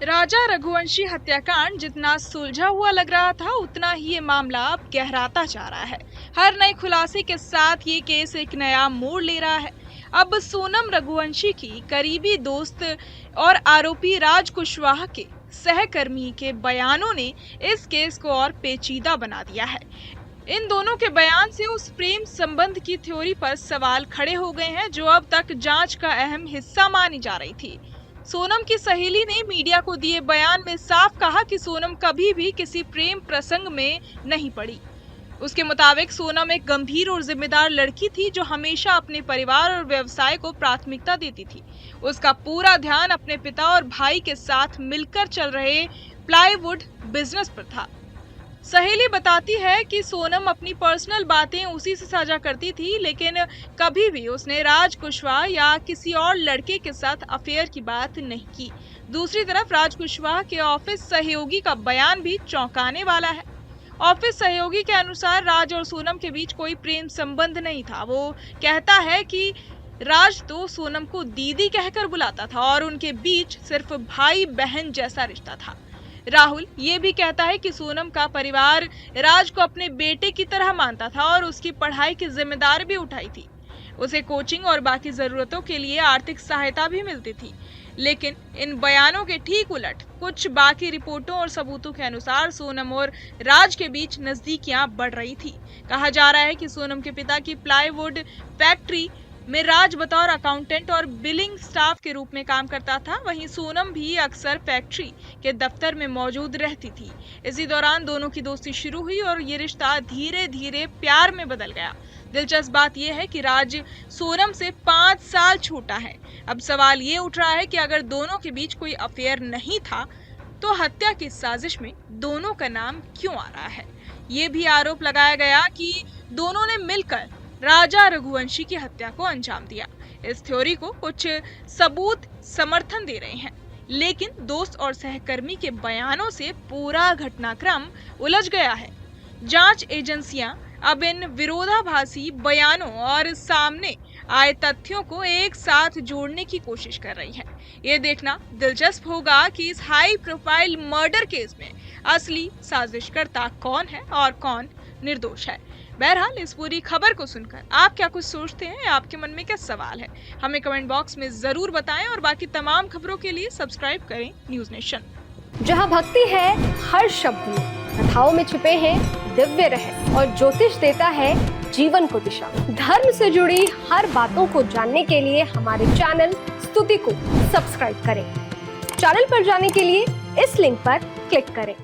राजा रघुवंशी हत्याकांड जितना सुलझा हुआ लग रहा था, उतना ही ये मामला अब गहराता जा रहा है। हर नए खुलासे के साथ ये केस एक नया मोड़ ले रहा है। अब सोनम रघुवंशी की करीबी दोस्त और आरोपी राज कुशवाहा के सहकर्मी के बयानों ने इस केस को और पेचीदा बना दिया है। इन दोनों के बयान से उस प्रेम संबंध की थ्योरी पर सवाल खड़े हो गए हैं, जो अब तक जांच का अहम हिस्सा मानी जा रही थी। सोनम की सहेली ने मीडिया को दिए बयान में साफ कहा कि सोनम कभी भी किसी प्रेम प्रसंग में नहीं पड़ी। उसके मुताबिक सोनम एक गंभीर और जिम्मेदार लड़की थी, जो हमेशा अपने परिवार और व्यवसाय को प्राथमिकता देती थी। उसका पूरा ध्यान अपने पिता और भाई के साथ मिलकर चल रहे प्लाईवुड बिजनेस पर था। सहेली बताती है कि सोनम अपनी पर्सनल बातें उसी से साझा करती थी, लेकिन कभी भी उसने राज कुशवाहा या किसी और लड़के के साथ अफेयर की बात नहीं की। दूसरी तरफ राज कुशवाहा के ऑफिस सहयोगी का बयान भी चौंकाने वाला है। ऑफिस सहयोगी के अनुसार राज और सोनम के बीच कोई प्रेम संबंध नहीं था। वो कहता है कि राज तो सोनम को दीदी कहकर बुलाता था और उनके बीच सिर्फ भाई बहन जैसा रिश्ता था। राहुल ये भी कहता है कि सोनम का परिवार राज को अपने बेटे की तरह मानता था और उसकी पढ़ाई की जिम्मेदारी भी उठाई थी। उसे कोचिंग और बाकी जरूरतों के लिए आर्थिक सहायता भी मिलती थी। लेकिन इन बयानों के ठीक उलट कुछ बाकी रिपोर्टों और सबूतों के अनुसार सोनम और राज के बीच नजदीकियां बढ़ रही थी। कहा जा रहा है कि सोनम के पिता की प्लाईवुड फैक्ट्री में राज बतौर अकाउंटेंट और बिलिंग स्टाफ के रूप में काम करता था। वहीं सोनम भी अक्सर फैक्ट्री के दफ्तर में मौजूद रहती थी। इसी दौरान दोनों की दोस्ती शुरू हुई और ये रिश्ता धीरे धीरे प्यार में बदल गया। दिलचस्प बात यह है कि राज सोनम से 5 साल छोटा है। अब सवाल ये उठ रहा है कि अगर दोनों के बीच कोई अफेयर नहीं था, तो हत्या की साजिश में दोनों का नाम क्यों आ रहा है। ये भी आरोप लगाया गया कि दोनों ने मिलकर राजा रघुवंशी की हत्या को अंजाम दिया। इस थ्योरी को कुछ सबूत समर्थन दे रहे हैं, लेकिन दोस्त और सहकर्मी के बयानों से पूरा घटनाक्रम उलझ गया है। जांच एजेंसियां अब इन विरोधाभासी बयानों और सामने आए तथ्यों को एक साथ जोड़ने की कोशिश कर रही है। ये देखना दिलचस्प होगा कि इस हाई प्रोफाइल मर्डर केस में असली साजिशकर्ता कौन है और कौन निर्दोष है। बहरहाल इस पूरी खबर को सुनकर आप क्या कुछ सोचते हैं, आपके मन में क्या सवाल है, हमें कमेंट बॉक्स में जरूर बताएं और बाकी तमाम खबरों के लिए सब्सक्राइब करें न्यूज नेशन। जहां भक्ति है हर शब्द में, कथाओं में छुपे हैं दिव्य रहस्य और ज्योतिष देता है जीवन को दिशा। धर्म से जुड़ी हर बातों को जानने के लिए हमारे चैनल स्तुति को सब्सक्राइब करें। चैनल पर जाने के लिए इस लिंक पर क्लिक करें।